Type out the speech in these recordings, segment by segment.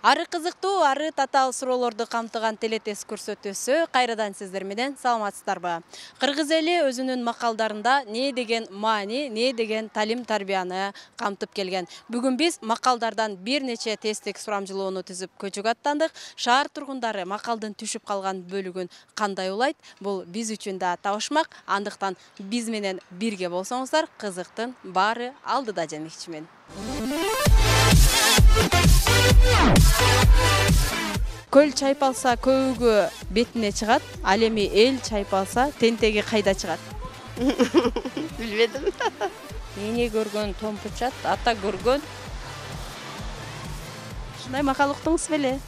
Ары кызыктуу, ары татаал суроолорду камтыган телетест көрсөтүүсү кайрадан сиздер менен саламатсыздарбы. Кыргыз эли өзүнүн макалдарында не деген маани, не деген талим тарбияны камтып келген. Бүгүн биз макалдардан бир нече тесттик сурамжылоону түзүп көчүгө аттандык. Шаар тургундары макалдын түшүп калган бөлүгүн кандай улайт? Бул биз үчүн да табышмак. Андыктан биз менен бирге болсоңуздар, кызыктын баары алдыда демекчимин. Көл чайпалса көөгө бетине чыгат, ал эми эл чайпалса тентеги кайда чыгат? Билбедим. Эне көргөн томпучат, ата көргөн. Ушундай макал уктуңуз беле?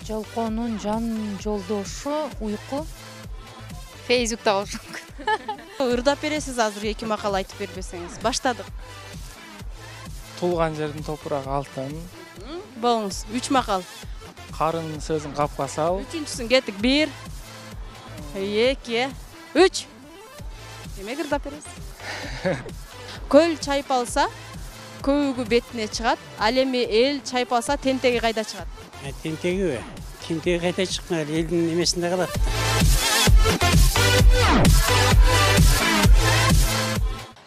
Жалкоонун жан жолдошу уйку. Фейсбукта болушу мүмкүн. Ырдап бересиз азыр эки макал айтып бербесеңиз. Баштадык. Тулган жердин топурагы алтын. Болуңуз, 3 макал. Карын сөзүн капка сал. Үчүнчүсүн кеттик. 1, 2, 3. Демек ырдап бересиз. Көл чайпалса көөгү бетине чыгат, ал эми эл чайпалса тентеги кайда чыгат? Тентеги кайда чыккан элдин немесинде калат.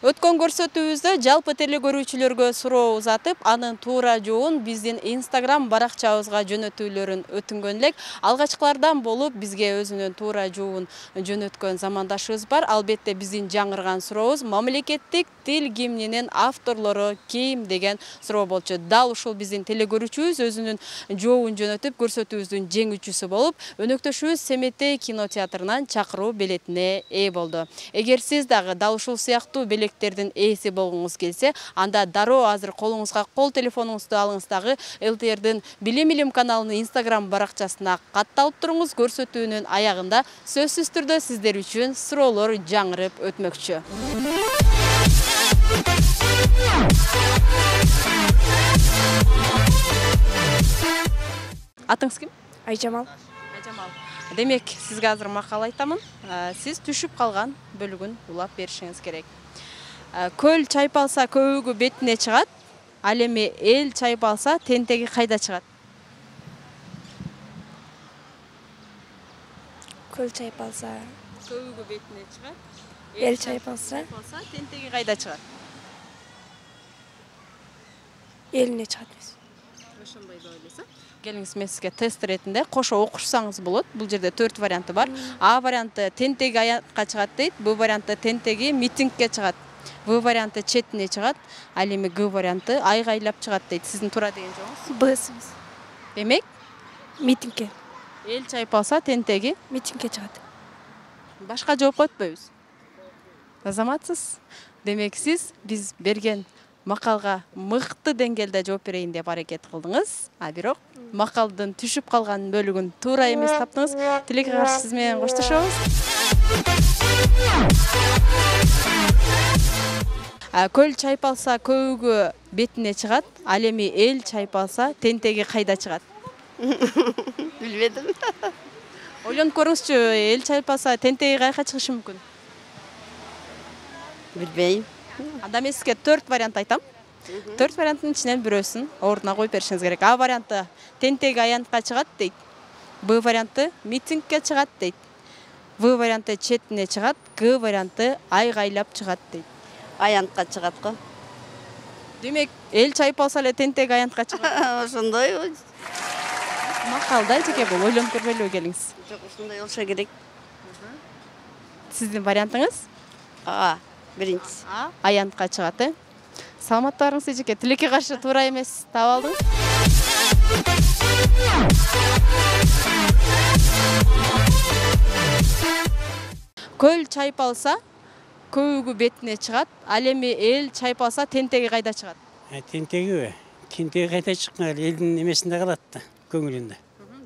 Өткөн көрсөтүүбүздө жалпы теле көрүүчүлөргө суроо узатып, анын туура жообун биздин Instagram баракчабызга жөнөтүүлөрүн өтүнгөн элек. Алгачкылардан болуп бизге өзүнүн туура жообун жөнөткөн замандашыбыз бар. Албетте биздин жаңырган сурообуз мамлекеттик тил гимнинин авторлору ким деген суроо болчу. Дал ушул биздин теле көрүүчүбүз өзүнүн жообун жөнөтүп көрсөтүүбүздүн жеңүүчүсү болуп, өнөктөшүбүз Семетей кинотеатрынан чакыруу билетине ээ болду. Эгер сиз дагы дал ушул сыяктуу белектердин ээси болгуңуз келсе, анда дароо азыр колуңузга кол телефонуңузду алыңыз дагы ЛТРдин Билим Илим каналынын Instagram баракчасына катталып туруңуз. Көрсөтүүнүн аягында сөзсүз түрдө сиздер үчүн суроолор жаңырып өтмөкчү. Атыңыз ким? Айжамал. Айжамал. Демек, сизге азыр макал айтамын. Сиз түшүп калган бөлүгүн улап беришиңиз керек. Көл чайпалса көөгү бетине чыгат, ал эми эл чайпалса тентеги кайда чыгат? Көл чайпалса, Көөгү бетине чыгат, эл чайпалса, тентеги кайда чыгат? элине чыгат. Ошондой деп ойлойсуз. Келиңиз, мен сизге тест иретинде кошо окушсаңыз болот. Бул жерде 4 варианты бар. А варианты тентеги аянтка чыгат дейт, Б варианты тентеги митингге чыгат. В варианты четине чыгат, ал эми Г варианты айгайлап чыгат дейт. Сиздин туура деген жообуңуз? Бысыз. Демек, Митингге. эл чайпалса тентеги Митингге чыгат. башка жоопко өтпөйбүз. Азаматсыз. Демек, сиз биз берген макалга мыкты деңгээлде жооп берейин деп аракет кылдыңыз. А бирок макалдын түшүп калган бөлүгүн туура эмес таптыңыз. Тилекке каршы сиз менен коштошобуз. Көл чайпалса көөгү бетине чыгат, ал эми эл чайпалса тентеги кайда чыгат? Билбедим. Ойлонуп көрүңүзчү, эл чайпалса тентеги кайка чыгышы мүмкүн? Билбейм. Анда мен сизге 4 вариант айтам. 4 варианттын ичинен бирөөсүн ордуна коюп беришиңиз керек. А варианты тентеги аянтка чыгат дейт. Б варианты митингге чыгат дейт. В варианты четине чыгат, Г варианты айгайлап чыгат дейт. Аянтка чыгат го. Демек, эл чайпалса эле тентеги аянтка чыгат. Ошондой. Макалда жеке бул, ойлонуп көрбөйлүбү келиңиз. Жок, ошондой болсо керек. Сиздин вариантыңыз? Биринчиси. Аянтка чыгат, Саламаттарыңыз эжеке, тилекке каршы туура эмес таап алдыңыз. Көл чайпалса көөгү бетине чыгат, ал эми эл чайпалса тентеги кайда чыгат? Тентеги кайда чыккан элдин немесинде калат да, көңүлүндө.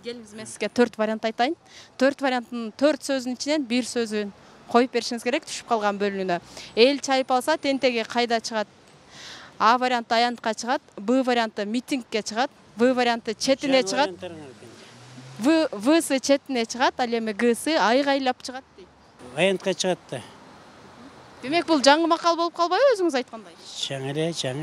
Келиңиз, мен сизге 4 вариант айтайын. 4 варианттын 4 сөзүнүн ичинен бир сөзүн коюп беришиңиз керек түшүп калган бөлүгүнө. Эл чайпалса тентеги кайда чыгат? А варианты аянтка чыгат, Б варианты митингге чыгат, В варианты четине чыгат, Всы четине чыгат, ал эми Гсы айгайлап чыгат дейт. Аянтка чыгат да. Демек бул жаңы макал болуп калбайбы өзүңүз айткандай? Жаңы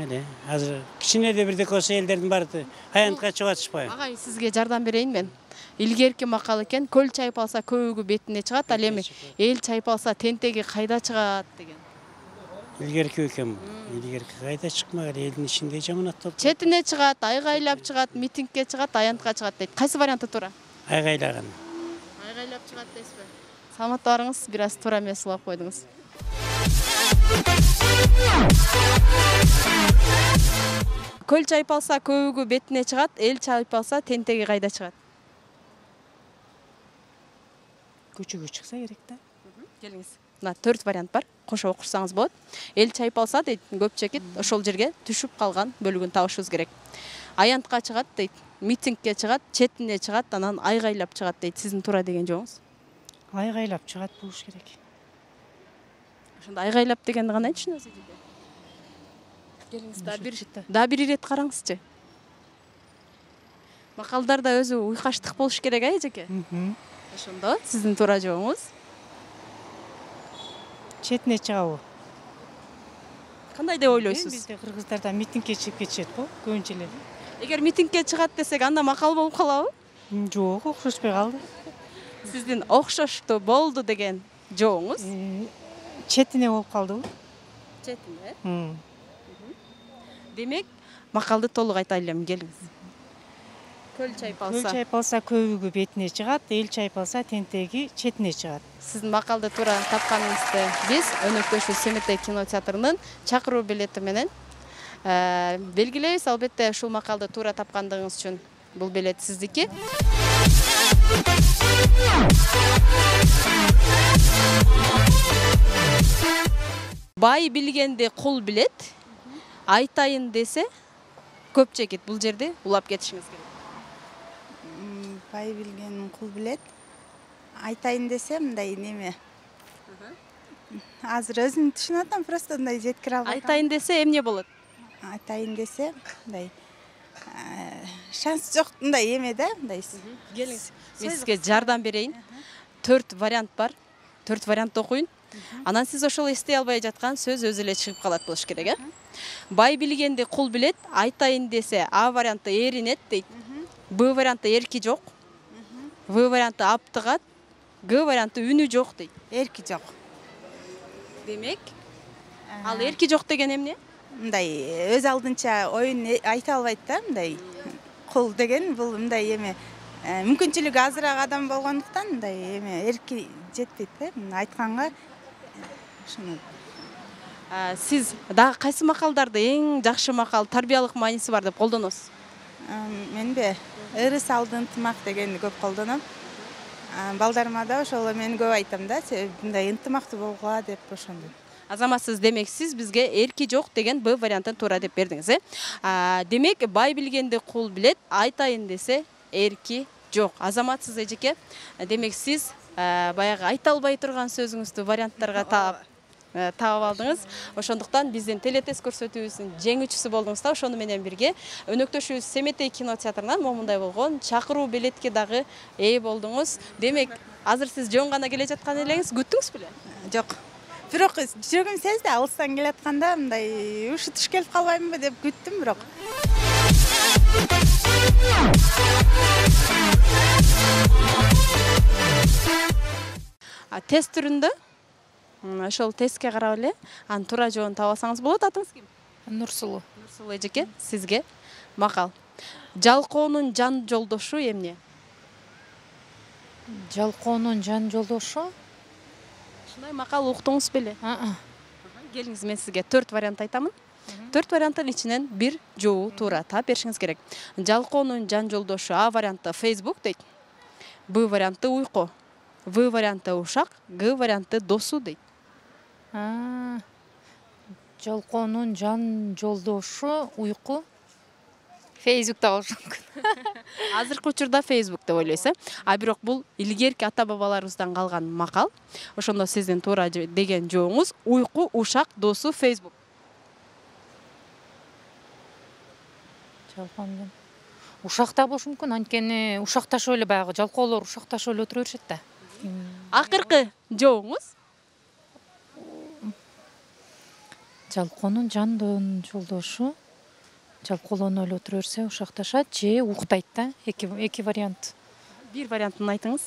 эле. Азыр кичине де бирдеке болсо элдердин баары аянтка чыгып атышпайбы? Агай, сизге жардам берейин мен. Илгерки макал экен, көл чайпалса көөгү бетине чыгат, ал эми эл чайпалса тентеги кайда чыгат деген. Илгерки экен бул. Илгерки кайда чыкмаган, элдин ичинде жаманаттап. Четине чыгат, айгайлап чыгат, митингке чыгат, аянтка чыгат дейт. Кайсы варианты туура? Айгайлаган. Айгайлап чыгат дейсизби? Саламатта барыңыз, бир аз туура эмес сулап койдуңуз. Көл чайпалса көөгү бетине чыгат, эл чайпалса тентеги кайда чыгат? Көчөгө чыкса керек да. Келиңиз. Мына 4 вариант бар. Кошо окушсаңыз болот. Эл чайпалса дейт, көпчекит ошол жерге түшүп калган бөлүгүн табышыбыз керек. Аянтка чыгат дейт, митингке чыгат, четине чыгат, анан айгайлап чыгат дейт. Сиздин туура деген жоңуз? Айгайлап чыгат болуш керек. Ошондо айгайлап дегенди кандай түшүнөсүз эже? Келиңиз, да бир ирет караңызчы. Макалдарда өзү уйкаштык болуш керек, эжеке? Ошондо сиздин туура жоңуз? Четине чыгабы? Кандай деп ойлойсуз? Бизде кыргыздарда митингке чыгып кетишет го, көбүнчөлөр. Эгер митингке чыгат десек, анда макал болуп калабы? Жок, окшошпой калды. Сиздин окшошту болду деген жоңуз? Четине болуп калдыбы? Четине. Демек, макалды толук айтайлы эми, келиңиз. Көл чайпалса көөгү бетине чыгат, эл чайпалса тентеги четине чыгат. Сиздин макалды туура тапканыңызды биз Өнөктөшүү Семетей кинотеатрынын чакыруу билети менен белгилейбиз. Албетте ушул макалды туура тапкандыгыңыз үчүн бул билет сиздики. Бай билгенди кул билет, айтайын десе көпчекит. Бул жерде улап кетишиңиз керек. Бай билген кул билет. Айтайын десем, мындай неме. Азыр өзүм түшүнүп атам, просто мындай жеткире албайм. Айтайын десе эмне болот? Айтайын десе, мындай шанс жок, мындай эме да, мындай. Келиңиз, мен сизге жардам берейин. 4 вариант бар. 4 вариант окуйун. Анан сиз ошол эстей албай жаткан сөз өзү эле чыгып калат болуш керек, Бай билгенди кул билет, айтайын десе А варианты эринет дейт. Б варианты эрки жок. В варианты аптыгат. Г варианты үнү жок дейт. Эрки жок. Демек, ал эрки жок деген эмне? Мындай өз алдынча оюн айта албайт да, мындай. Кул деген бул мындай эме мүмкүнчүлүгү азыраак адам болгондуктан мындай эме эрки жетпейт да, айтканга. Ошону. Сиз дагы кайсы макалдарды эң жакшы макал, тарбиялык мааниси бар деп колдоносуз? Менбе ыры салды ынтымак дегенди көп колдоном. Балдарыма да ошол мен көп айтам да, мындай ынтымактуу болгула деп ошондо. Азаматсыз, демек сиз бизге эрки жок деген Б вариантын туура деп бердиңиз, Демек бай билгенди кул билет, айтайын десе эрки жок. Азаматсыз эжеке, демек сиз баягы айта албай турган сөзүңүздү варианттарга таап алдыңыз. Ошондуктан биздин телетест көрсөтүүбүздүн жеңүүчүсү болдуңуз да. Ошону менен бирге Өнөктөшүү Семетей кинотеатрынан момундай болгон чакыруу билетке дагы ээ болдуңуз. Демек, азыр сиз жөн гана келе жаткан элеңиз, күттүңүз беле? Жок. Бирок жүрөгүм сезди, алыстан келатканда мындай ушу түш келип калбаймынбы деп күттүм, бирок. Тест түрүндө ошол тестке карап эле анын туура жообун таап алсаңыз болот. Атыңыз ким? Нурсулуу. Нурсулуу эжеке, сизге макал. Жалкоонун жан жолдошу эмне? Жалкоонун жан жолдошу? Ушундай макал уктуңуз беле? Келиңиз, мен сизге 4 вариант айтамын. 4 варианттын ичинен бир жообу туура таап беришиңиз керек. Жалкоонун жан жолдошу А варианты Facebook дейт. Б варианты уйку. В варианты ушак, Г варианты досу дейт. Жалкоонун жан жолдошу уйку. Facebook'та болушу мүмкүн. Азыркы учурда Facebook деп ойлойсуз, бирок бул илгерки ата бабаларыбыздан калган макал. Ошондо сиздин туура деген жообуңуз уйку, ушак, досу, Facebook. Жалкоонун ушакта болушу мүмкүн, анткени ушакташып эле баягы жалкоолор ушакташып эле отура беришет да. Акыркы жообуңуз? Жалкоонун жандын жолдошу. Жалкоолонуп эле отура берсе ушакташат же уктайт да. Эки вариант. Бир вариантын айтыңыз.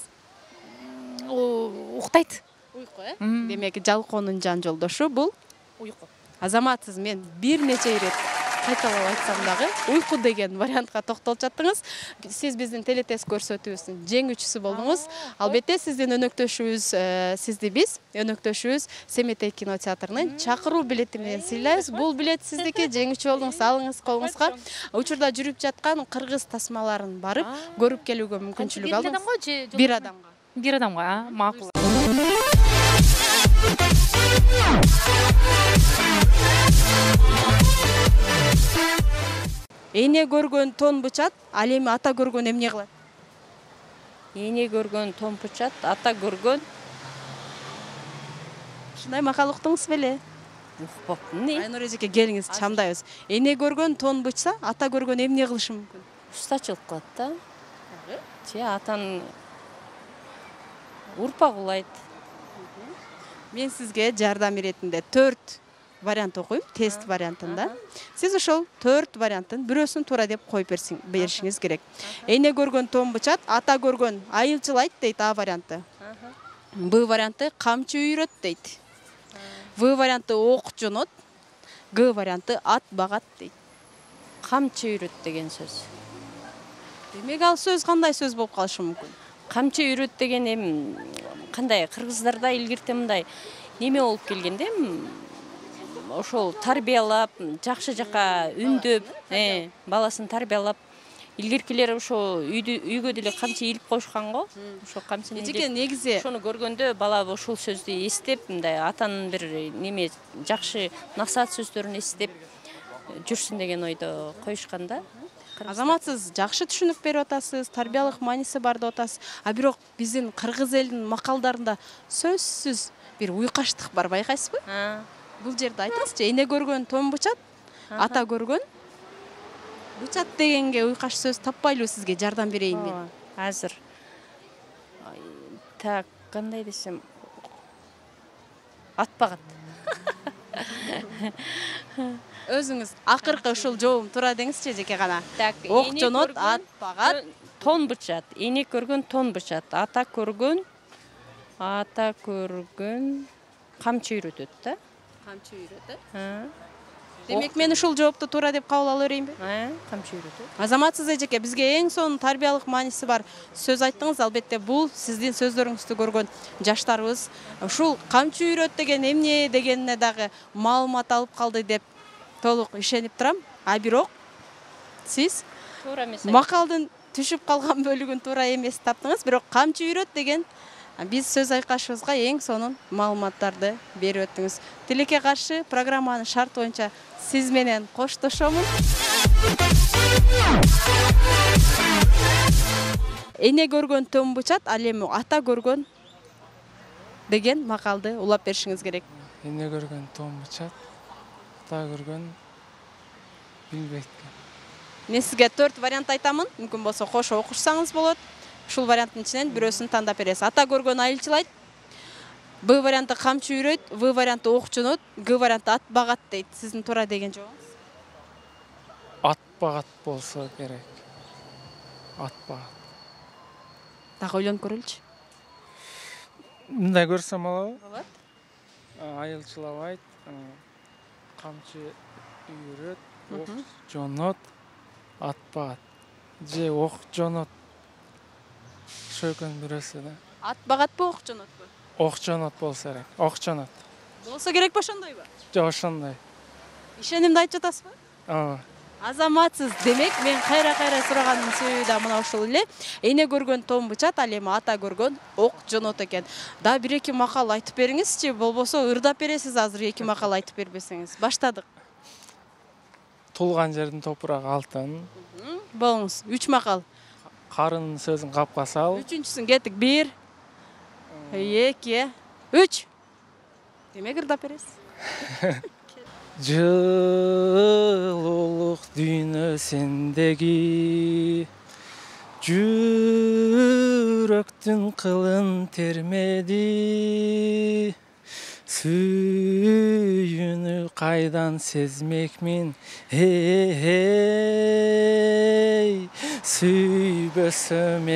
Уктайт. Уйку, Демек, жалкоонун жан жолдошу бул Уйку. азаматсыз. Мен бир нече ирет кайталап айтсам дагы уйку деген вариантка токтолуп жаттыңыз. Сиз биздин телетест көрсөтүүбүздүн жеңүүчүсү болдуңуз. Албетте сиздин өнөктөшүбүз, сизди биз өнөктөшүбүз Семетей кинотеатрынын чакыруу билети менен сыйлайбыз. Бул билет сиздики, жеңүүчү болдуңуз, алыңыз колуңузга. Учурда жүрүп жаткан кыргыз тасмаларын барып көрүп келүүгө мүмкүнчүлүк алдыңыз. Бир адамга. Бир адамга, макул. Эне көргөн тон бычат, ал эми ата көргөн эмне кылат? Эне көргөн тон бычат, ата көргөн Ушундай макал уктуңуз беле? укпаптын. Айнур эжеке, келиңиз, чамдайбыз. Эне көргөн тон бычса, ата көргөн эмне кылышы мүмкүн? Устачылык кылат да. Же атанын урпак улайт. Мен сизге жардам иретинде 4 вариант окуйм, тест вариантында. Сиз ошол 4 варианттын бирөөсүн туура деп коюп беришиңиз керек. Эне көргөн тон бычат, ата көргөн айылчылайт дейт А варианты. Б варианты камчы үйрөт дейт. В варианты ок жонот. Г варианты ат багат дейт. Камчы үйрөт деген сөз. Демек, ал сөз кандай сөз болуп калышы мүмкүн? Камчы үйрөт деген эми кандай кыргыздарда илгирте мындай неме болуп келгенде ошол тарбиялап, жакшы жака үндөп, баласын тарбиялап, илгиркилер ошо үйгө деле камчы илип коюшкан го. Ошо камчыны Эжеке, негизи ошону көргөндө бала ошол сөздү эстеп, мындай атанын бир неме жакшы насаат сөздөрүн эстеп жүрсүн деген ойдо коюшкан да. азаматсыз жакшы түшүнүп берип атасыз, тарбиялык мааниси бар деп атасыз. А бирок биздин кыргыз элинин макалдарында сөзсүз бир уйкаштык бар, байкайсызбы? Бул жерде айтасызчы, эне көргөн тон бычат, ата көргөн бычат дегенге уйкаш сөз таппайлыбы, сизге жардам берейин мен. Азыр. Так, кандай десем, ат багат. Өзүңүз акыркы ушул жообум туура деңизчи, эжеке гана. Так, Ок жонот, ат багат. Тон бычат, эне көргөн тон бычат, ата көргөн камчы үйрөтөт да. Камчы үйрөтөт. Демек, мен ушул жоопту туура деп кабыл ала берейинби? Камчы үйрөтөт. Азаматсыз эжеке, бизге эң сонун тарбиялык мааниси бар сөз айттыңыз. Албетте бул сиздин сөздөрүңүздү көргөн жаштарыбыз ушул камчы үйрөт деген эмне дегенине дагы маалымат алып калды деп толук ишенип турам. А бирок сиз Туура эмес. макалдын түшүп калган бөлүгүн туура эмес таптыңыз. Бирок камчы үйрөт деген биз сөз айкашыбызга эң сонун маалыматтарды берип өттүңүз. Тилекке каршы программанын шарты боюнча сиз менен коштошомун. Эне көргөн тон бычат, ал эми ата көргөн деген макалды улап беришиңиз керек. Эне көргөн тон бычат, ата көргөн билбейт. Мен сизге 4 вариант айтамын. Мүмкүн болсо кошо окушсаңыз болот. Ушул варианттын ичинен бирөөсүн тандап бересиз. Ата көргөн айылчылайт. Б варианты камчы үйрөйт, В варианты ок жонот, Г варианты ат багат дейт. Сиздин туура деген жообуңуз? Ат багат болсо керек. Ат багат. Дагы ойлонуп көрөлүчү. Мындай көрсөм болобу? Болот. Айылчылабайт, камчы үйрөт, ок жонот, ат багат. Же ок жонот. Шөкөн бирөөсү да. Ат багатпы, ок жонотпу? Ок жонот болсо керек. Ок жонот. Болсо керек ошондойбу? Жок, ошондой. Ишенимди айтып жатасызбы? Ооба. Азаматсыз. Демек, мен кайра-кайра сураганымдын себеби да мына ушул эле. Эне көргөн тон бычат, ал эми ата көргөн ок жонот экен. Да бир-эки макал айтып бериңизчи, болбосо ырдап бересиз азыр 2 макал айтып бербесеңиз. Баштадык. Тулган жердин топурагы алтын. Болуңуз. 3 макал. Карынын сөзүн капка сал. 3-сүн кеттик. 1, 2, 3. Демек, ырдап бересиз. Жылуулук дүйнө сендеги, жүрөктүн кылын термеди, сүйүүнү кайдан сезмекмин эй сүйбөсөм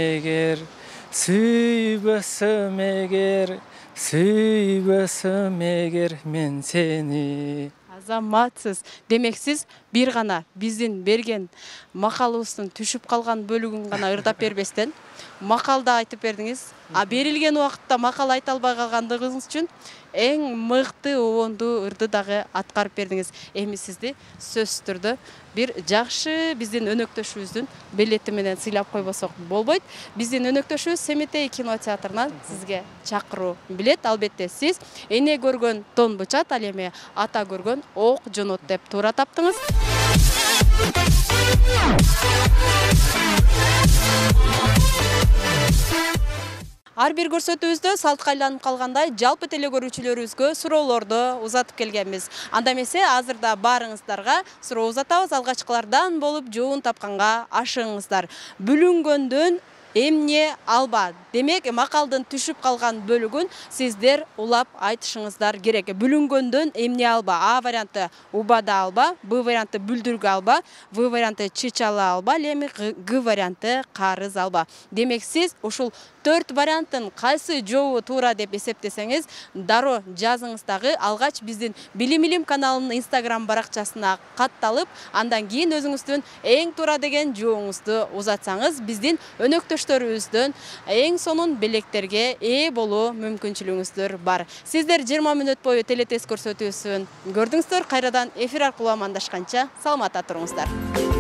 эгер сүйбөсөм эгер мен сени. Азаматсыз. Демек сиз бир гана биздин берген макалыбыздын түшүп калган бөлүгүн гана ырдап бербестен макалда айтып бердиңиз. А берилген убакытта макал айта албай калгандыгыңыз үчүн эң мыкты обонду ырды дагы аткарып бердиңиз. Эми сизди сөзсүз түрдө бир жакшы биздин өнөктөшүбүздүн билети менен сыйлап койбосок болбойт. Биздин өнөктөшүбүз Семетей кинотеатрынан сизге чакыруу билет. Албетте сиз эне көргөн тон бычат, ал эми ата көргөн ок жонот деп туура таптыңыз. Ар бир көрсөтүүбүздө салтка айланып калгандай жалпы теле көрүүчүлөрүбүзгө суроолорду узатып келгенбиз. Анда эмесе азырда баарыңыздарга суроо узатабыз. Алгачкылардан болуп жоон тапканга ашыгыңыздар. Бүлүнгөндөн эмне алба? Демек, макалдын түшүп калган бөлүгүн сиздер улап айтышыңыздар керек. Бүлүнгөндөн эмне алба? А варианты убада алба, Б варианты бүлдүргө алба, В варианты чычала алба, эми Г варианты карыз алба. Демек, сиз ушул 4 варианттын кайсы жообу туура деп эсептесеңиз, дароо жазыңыздагы Алгач биздин Билим Илим каналынын Instagram баракчасына катталып, андан кийин өзүңүздүн эң туура деген жообуңузду узатсаңыз, биздин өнөктөштөрүбүздөн эң сонун белектерге ээ болуу мүмкүнчүлүгүңүздөр бар. Сиздер 20 мүнөт бою телетест көрсөтүүсүн көрдүңүздөр. Кайрадан эфир аркылуу амандашканча саламатта туруңуздар.